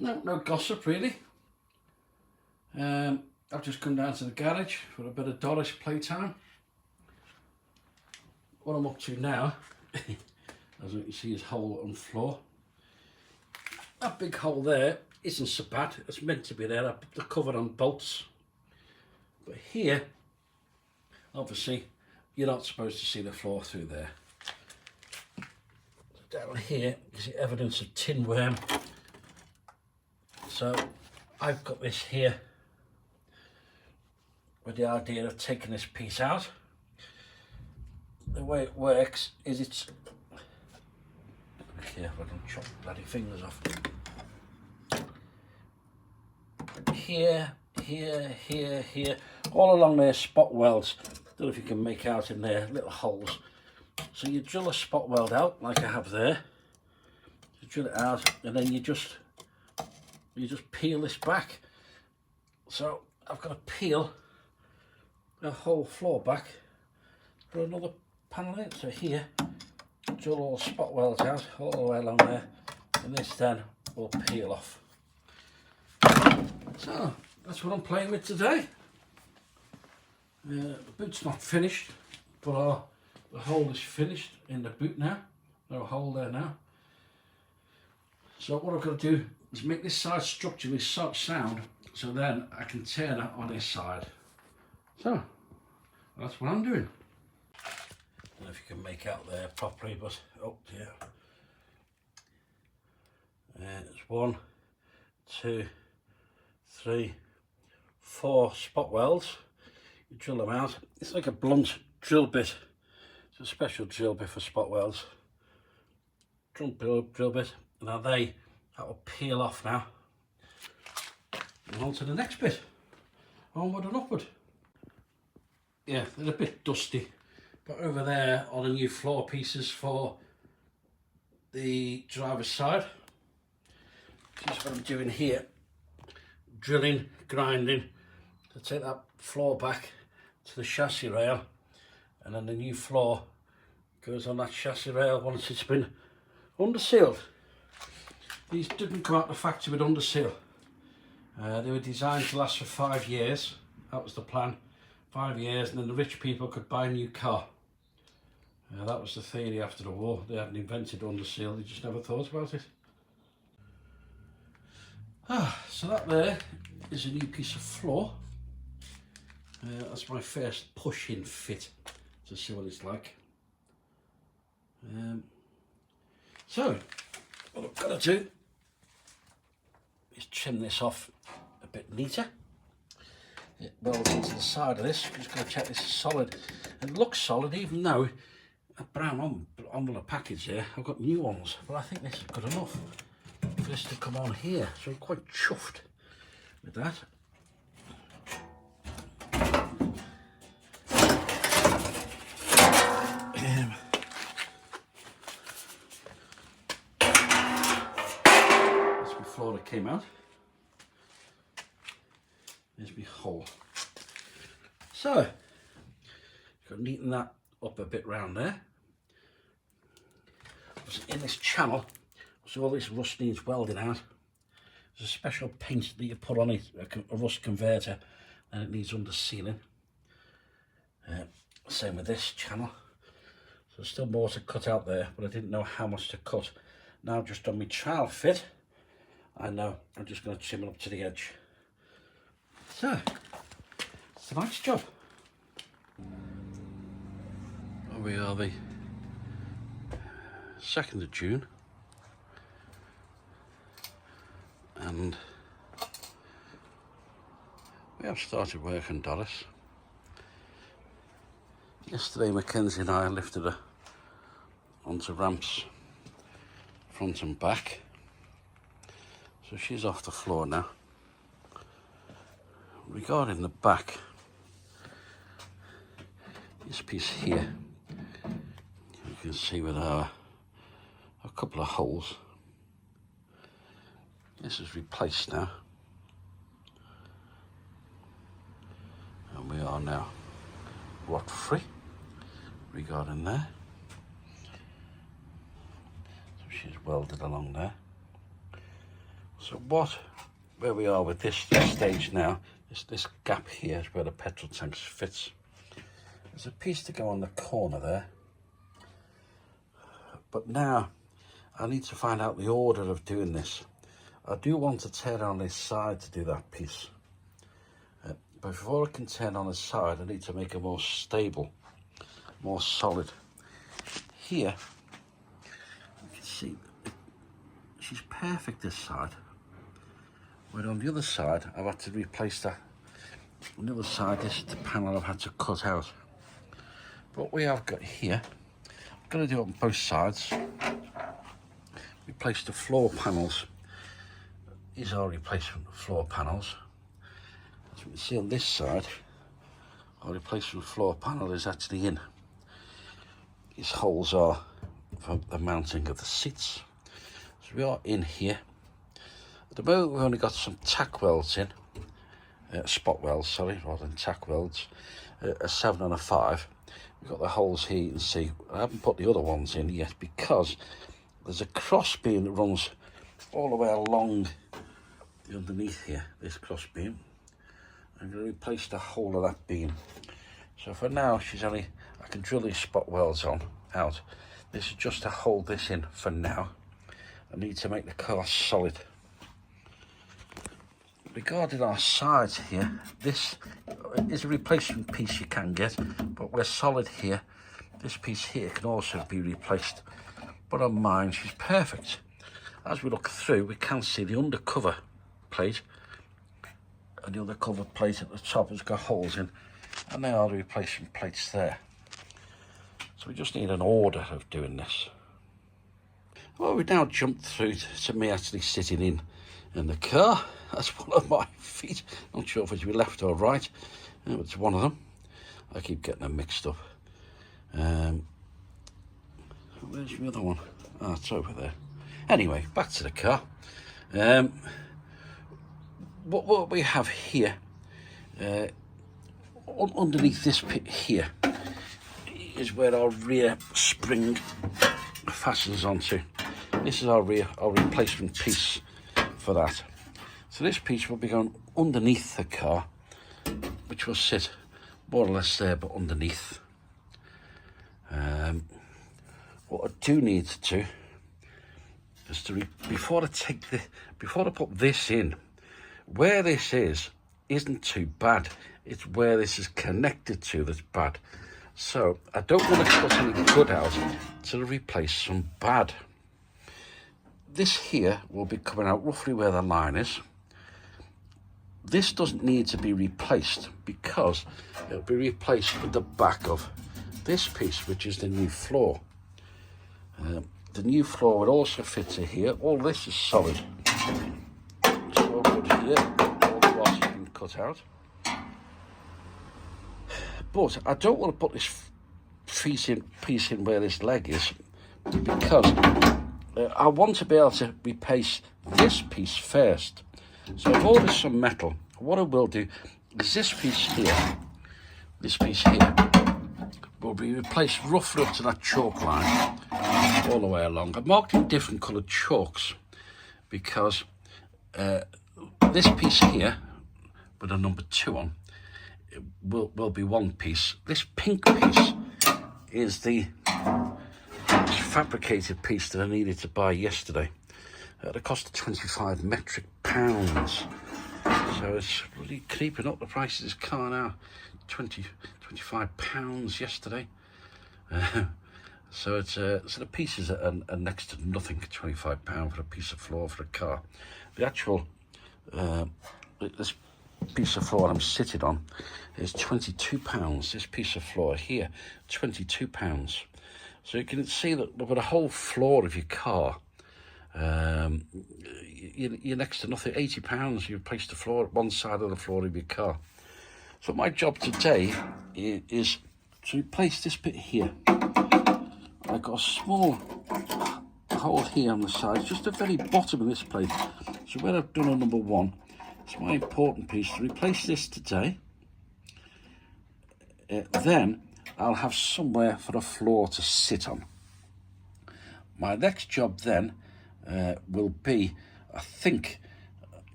No gossip really. I've just come down to the garage for a bit of Doris playtime. What I'm up to now, as you can see, is hole on the floor. That big hole there isn't so bad. It's meant to be there. I put the cover on bolts. But here, obviously, you're not supposed to see the floor through there. Down here, you see evidence of tin worm. So I've got this here with the idea of taking this piece out. The way it works is it's, be careful I don't chop bloody fingers off. Here, all along there, spot welds. Don't know if you can make out in there, little holes. So you drill a spot weld out like I have there. You drill it out and then you just peel this back. So I've got to peel the whole floor back for another panel in. So here, drill all the spot welds out all the way along there, and this then will peel off. So that's what I'm playing with today. The boot's not finished, but the hole is finished in the boot now. No hole there now. So what I've got to do is make this side structurally sound, so then I can turn it on this side. So that's what I'm doing. I don't know if you can make out there properly, but oh dear. It's 1, 2, 3, 4 spot welds. You drill them out. It's like a blunt drill bit. It's a special drill bit for spot welds. Drill bit. Now that will peel off now. And on to the next bit. Onward and upward. Yeah, they're a bit dusty. But over there are the new floor pieces for the driver's side. Here's what I'm doing here. Drilling, grinding to take that floor back to the chassis rail, and then the new floor goes on that chassis rail once it's been undersealed. These didn't come out of the factory with underseal. They were designed to last for 5 years. That was the plan. 5 years, and then the rich people could buy a new car. That was the theory after the war. They hadn't invented underseal, they just never thought about it. So that there is a new piece of floor. That's my first push-in fit to see what it's like. So what I've got to do is trim this off a bit neater. It welds into the side of this. I'm just going to check this is solid. It looks solid, even though a brown envelope package here. I've got new ones, but I think this is good enough for this to come on here. So I'm quite chuffed with that. That's before it came out. There's my hole. So, got to neaten that up a bit round there. In this channel, so all this rust needs welding out. There's a special paint that you put on it, a rust converter, and it needs under sealing. Same with this channel. So there's still more to cut out there, but I didn't know how much to cut. Now just on my trial fit, I know I'm just going to trim it up to the edge. So, it's a nice job. We are the 2nd of June, and we have started work on Doris. Yesterday Mackenzie and I lifted her onto ramps front and back, so she's off the floor now. Regarding the back, this piece here, you can see with a couple of holes. This is replaced now, and we are now rot free regarding there. So she's welded along there. So where we are with this stage now, is this gap here is where the petrol tank fits. There's a piece to go on the corner there. But now I need to find out the order of doing this. I do want to turn on this side to do that piece. But before I can turn on the side, I need to make it more stable, more solid. Here, you can see she's perfect this side. But on the other side, I've had to replace that. On the other side, this is the panel I've had to cut out. But what we have got here, I'm going to do it on both sides. Replace the floor panels. These are replacement floor panels. As you can see on this side, our replacement floor panel is actually in. These holes are for the mounting of the seats. So we are in here. At the moment we've only got some tack welds in, spot welds, sorry, rather than tack welds, a 7 and a 5. We've got the holes here, you can see. I haven't put the other ones in yet because there's a cross beam that runs all the way along the underneath here, this cross beam. I'm going to replace the whole of that beam. So for now, I can drill these spot welds out. This is just to hold this in for now. I need to make the car solid. Regarding our sides here, this is a replacement piece you can get, but we're solid here. This piece here can also be replaced, but on mine she's perfect. As we look through, we can see the undercover plate, and the undercover plate at the top has got holes in, and they are the replacement plates there. So we just need an order of doing this. Well, we've now jumped through to me actually sitting in the car. That's one of my feet. Not sure if it's left or right. It's one of them. I keep getting them mixed up. Where's the other one? Oh, it's over there. Anyway, back to the car. What we have here, underneath this pit here, is where our rear spring fastens onto. This is our replacement piece for that. So this piece will be going underneath the car, which will sit more or less there, but underneath. What I do need to do is before I put this in, where this isn't too bad. It's where this is connected to that's bad. So I don't want to cut any good out to replace some bad. This here will be coming out roughly where the line is. This doesn't need to be replaced because it'll be replaced with the back of this piece, which is the new floor. The new floor would also fit to here. All this is solid. So I'll put here, all the rods have been cut out. But I don't want to put this piece in where this leg is because I want to be able to replace this piece first. So I've ordered some metal. What I will do is this piece here will be replaced roughly up to that chalk line all the way along. I've marked in different coloured chalks because this piece here with a number 2 on will be one piece. This pink piece is the fabricated piece that I needed to buy yesterday at a cost of 25 metric pounds. So it's really creeping up the price of this car now. 25 pounds yesterday. So the pieces are next to nothing. 25 pound for a piece of floor for a car. The actual this piece of floor I'm sitting on is 22 pounds. This piece of floor here, 22 pounds. So you can see that with the whole floor of your car, you're next to nothing. 80 pounds, you replace the floor, one side of the floor of your car. So my job today is to replace this bit here. I've got a small hole here on the side, just the very bottom of this plate. So where I've done a number 1, it's my important piece to replace this today. Then I'll have somewhere for the floor to sit on. My next job then will be, I think,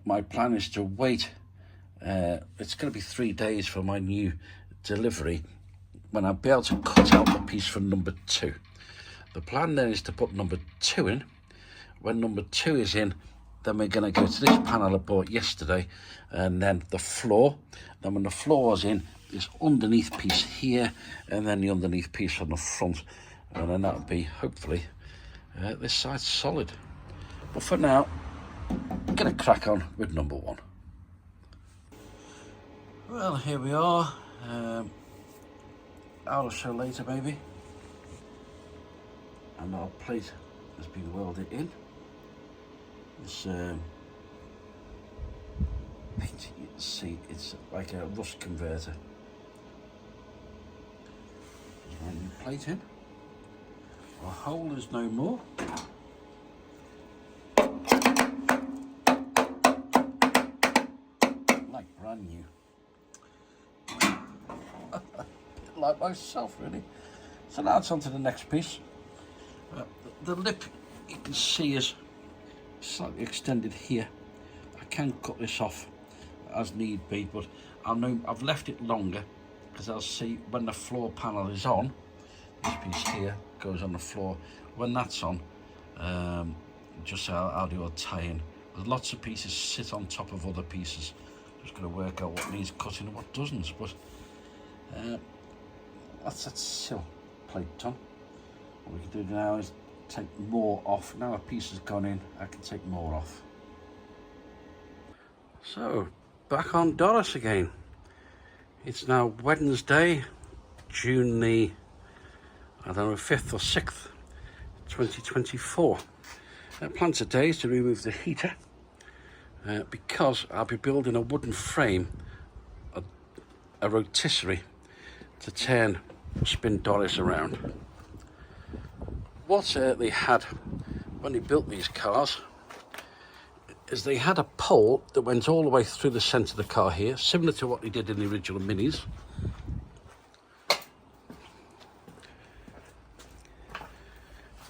my plan is to wait. It's going to be 3 days for my new delivery when I'll be able to cut out the piece for number 2. The plan then is to put number 2 in. When number 2 is in, then we're going to go to this panel I bought yesterday, and then the floor. Then when the floor's in, this underneath piece here, and then the underneath piece on the front, and then that'll be hopefully this side's solid. But for now, I'm gonna crack on with number 1. Well, here we are, hour or so later maybe, and our plate has been welded in. This paint, you can see it's like a rust converter. There's my new plate in. Our hole is no more. Like brand new. Like myself really. So now it's on to the next piece. The lip you can see is slightly extended here. I can cut this off as need be, but I've left it longer because I'll see when the floor panel is on. This piece here goes on the floor. When that's on, just I'll do a tie-in. There's lots of pieces sit on top of other pieces. Just got to work out what needs cutting and what doesn't. But that's that sill plate done. What we can do now is take more off. Now a piece has gone in, I can take more off. So, back on Doris again. It's now Wednesday, June the, I don't know, 5th or 6th, 2024. Plan today is to remove the heater because I'll be building a wooden frame, a rotisserie, to turn spin Doris around. What they had when they built these cars is they had a pole that went all the way through the centre of the car here, similar to what they did in the original Minis.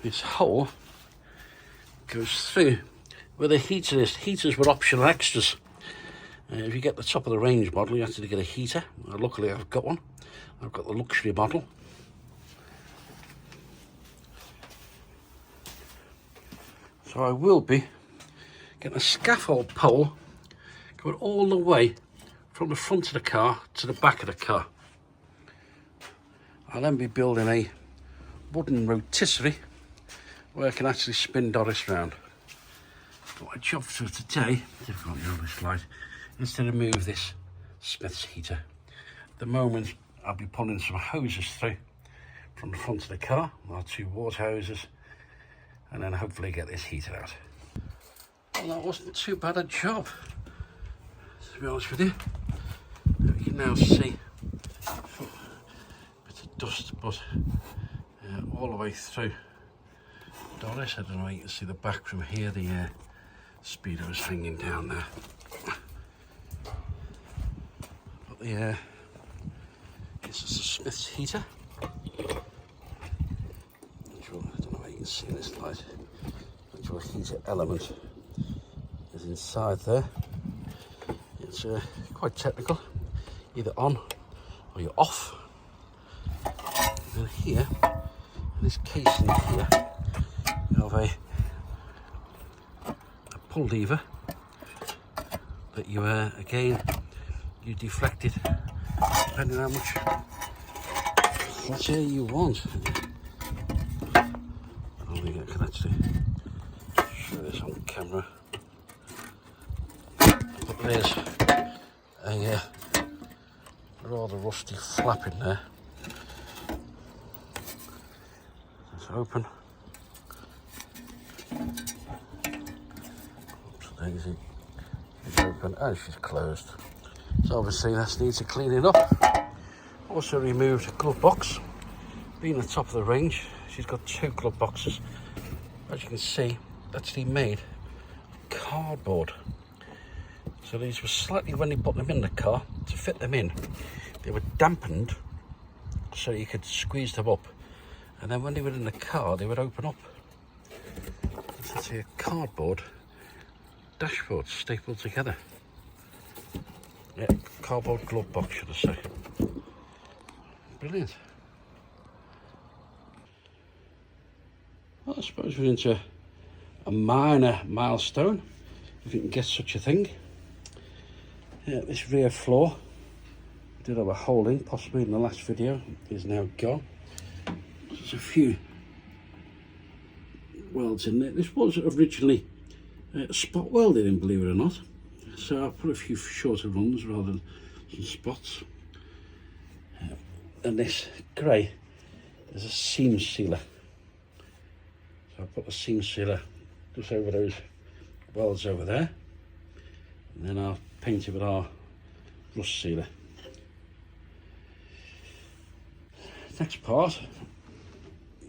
This hole goes through where the heater is. Heaters were optional extras. If you get the top of the range model, you have to get a heater. Luckily I've got one. I've got the luxury model. So I will be getting a scaffold pole going all the way from the front of the car to the back of the car. I'll then be building a wooden rotisserie where I can actually spin Doris round. But my job for today, difficult on this slide, is to remove this Smith's heater. At the moment I'll be pulling some hoses through from the front of the car, our 2 water hoses, and then hopefully get this heater out. Well, that wasn't too bad a job, to be honest with you. You can now see a bit of dust, but all the way through Doris. I don't know, you can see the back from here, the speedo is hanging down there. But this is a Smith's heater. I don't know how you can see this light. The actual heater element is inside there. It's quite technical, either on or you're off. And here, in this casing here, you have a pull lever that you again you deflect it depending on how much hot air you want. I don't think I can actually show this on camera, but there's a rather rusty flap in there. It's open. Oops, daisy. It's open and she's closed. So obviously that needs a cleaning up. Also removed a glove box. Being the top of the range, she's got 2 glove boxes. As you can see, actually made of cardboard. So these were slightly, when they put them in the car, to fit them in, they were dampened so you could squeeze them up. And then when they were in the car, they would open up. It's actually a cardboard dashboard stapled together. Yeah, cardboard glove box, should I say. Brilliant. Well, I suppose we're into a minor milestone, if you can get such a thing. Yeah, this rear floor, we did have a hole in, possibly in the last video, is now gone. There's a few welds in there. This was originally spot welded, believe it or not. So I put a few shorter runs rather than some spots. And this grey is a seam sealer. So I put the seam sealer just over those welds over there. And then I'll paint it with our rust sealer. Next part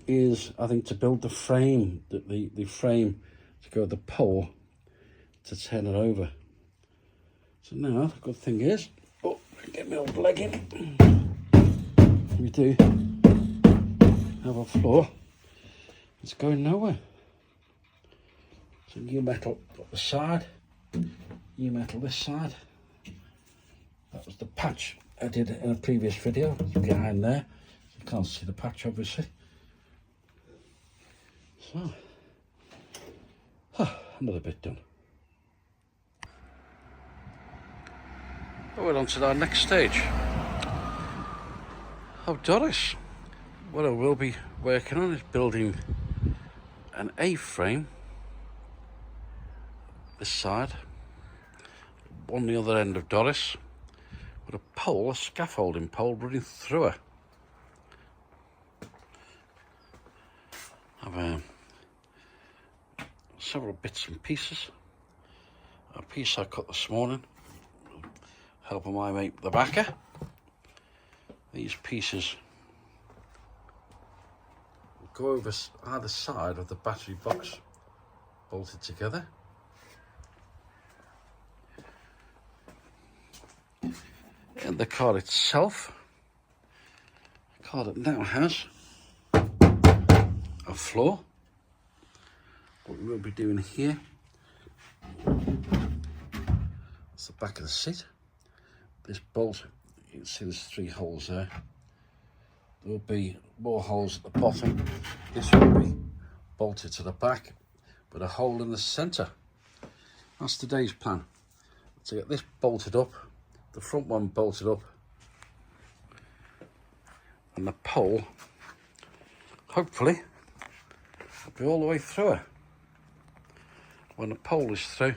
is, I think, to build the frame, the frame to go with the pole to turn it over. So now the good thing is, oh, get my old leg in. We do have a floor. It's going nowhere. So new metal up the side, new metal this side. That was the patch I did in a previous video. It's behind there. You can't see the patch, obviously. So, another bit done. We're on to our next stage of Doris. What I will be working on is building an A-frame this side, on the other end of Doris, with a pole, a scaffolding pole running through her. I've several bits and pieces. A piece I cut this morning, helping my mate the backer. These pieces go over either side of the battery box, bolted together. And the car itself, the car that now has a floor. What we will be doing here, that's the back of the seat. This bolt, you can see there's 3 holes there. There will be more holes at the bottom. This will be bolted to the back with a hole in the centre. That's today's plan. To get this bolted up, the front one bolted up, and the pole, hopefully, will be all the way through her. When the pole is through,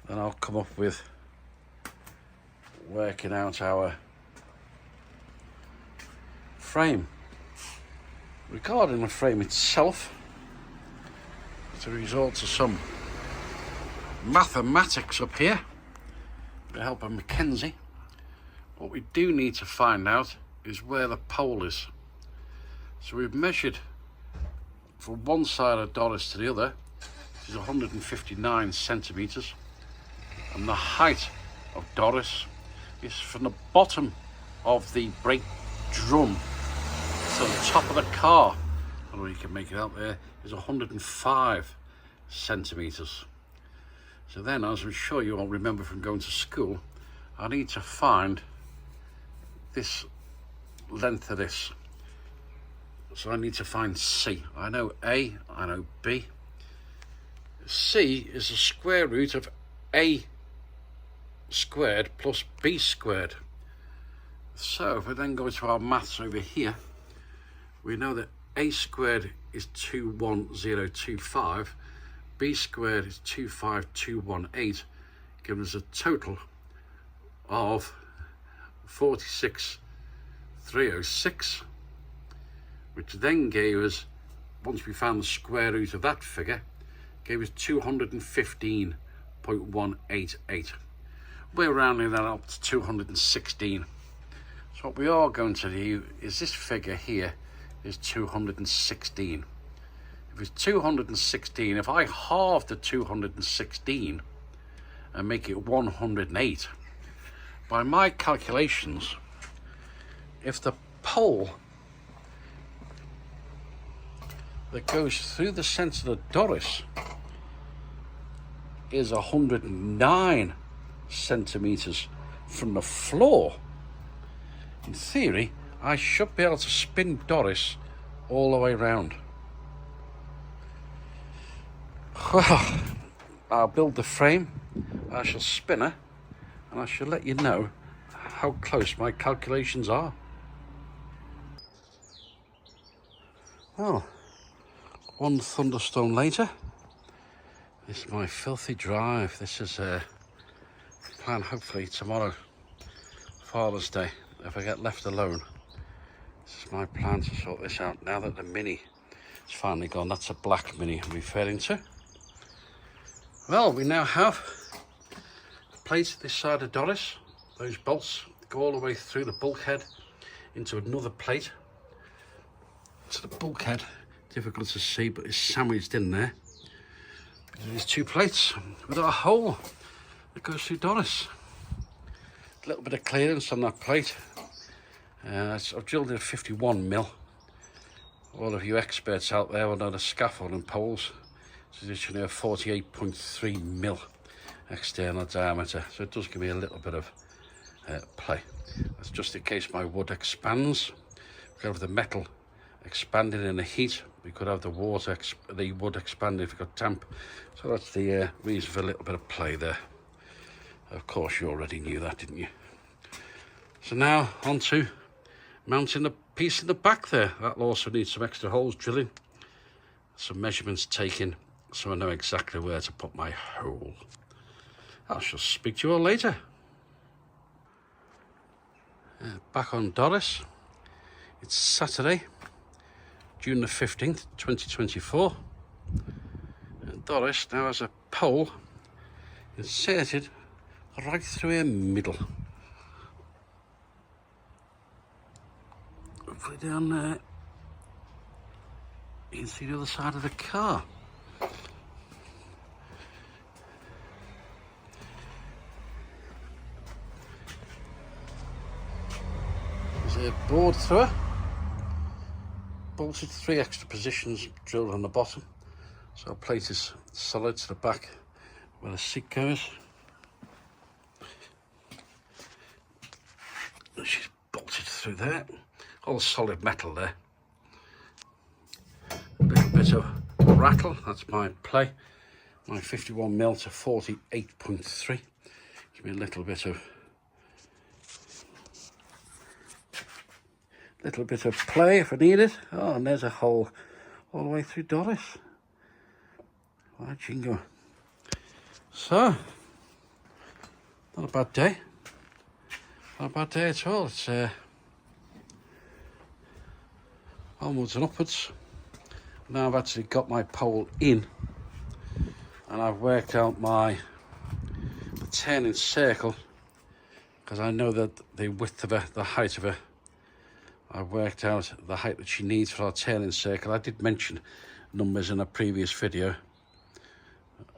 then I'll come up with working out our frame. Regarding the frame itself, to resort to some mathematics up here with the help of Mackenzie, what we do need to find out is where the pole is. So we've measured from one side of Doris to the other, which is 159 centimetres, and the height of Doris is from the bottom of the brake drum to the top of the car, and you can make it out there, is 105 centimetres. So then, as I'm sure you all remember from going to school, I need to find this length of this. So I need to find C. I know A, I know B. C is the square root of A squared plus B squared. So if we then go to our maths over here, we know that A squared is 21025, B squared is 25218, giving us a total of 46306, which then gave us, once we found the square root of that figure, gave us 215.188. We're rounding that up to 216. So what we are going to do is this figure here is 216. If it's 216, if I halve the 216 and make it 108, by my calculations, if the pole that goes through the centre of Doris is 109 centimetres from the floor. In theory, I should be able to spin Doris all the way round. Well, I'll build the frame, I shall spin her, and I shall let you know how close my calculations are. Well, one thunderstorm later, this is my filthy drive. This is a plan, hopefully tomorrow, Father's Day, if I get left alone. This is my plan to sort this out now that the Mini is finally gone. That's a black Mini I'm referring to. Well, we now have plates this side of Doris. Those bolts go all the way through the bulkhead into another plate. So the bulkhead, difficult to see, but it's sandwiched in there. These two plates with a hole that goes through Doris. A little bit of clearance on that plate. I've drilled in 51mm. All of you experts out there will know the scaffolding poles. So this should have 48.3mm external diameter. So it does give me a little bit of play. That's just in case my wood expands. We could have the metal expanding in the heat. We could have the wood expanding if it got damp. So that's the reason for a little bit of play there. Of course, you already knew that, didn't you? So now on to mounting the piece in the back there. That'll also need some extra holes drilling, some measurements taken, so I know exactly where to put my hole. I shall speak to you all later. Back on Doris. It's Saturday, June the 15th, 2024. And Doris now has a pole inserted right through her middle. Hopefully down there you can see the other side of the car. There's a board through her. Bolted 3 extra positions drilled on the bottom. So our plate is solid to the back where the seat goes. She's bolted through there. All solid metal there. A little bit of rattle, that's my play. My 51mm to 48.3. Give me a little bit of play if I need it. Oh, and there's a hole all the way through Doris. Right, jingo. So, not a bad day. Not a bad day at all. It's onwards and upwards. Now I've actually got my pole in, and I've worked out the turning circle, because I know that the width of her, the height of her, I've worked out the height that she needs for our turning circle. I did mention numbers in a previous video.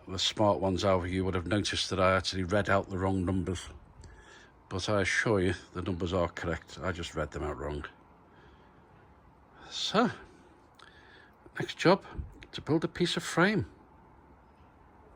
The smart ones out of you would have noticed that I actually read out the wrong numbers. But I assure you, the numbers are correct. I just read them out wrong. So, next job, to build a piece of frame.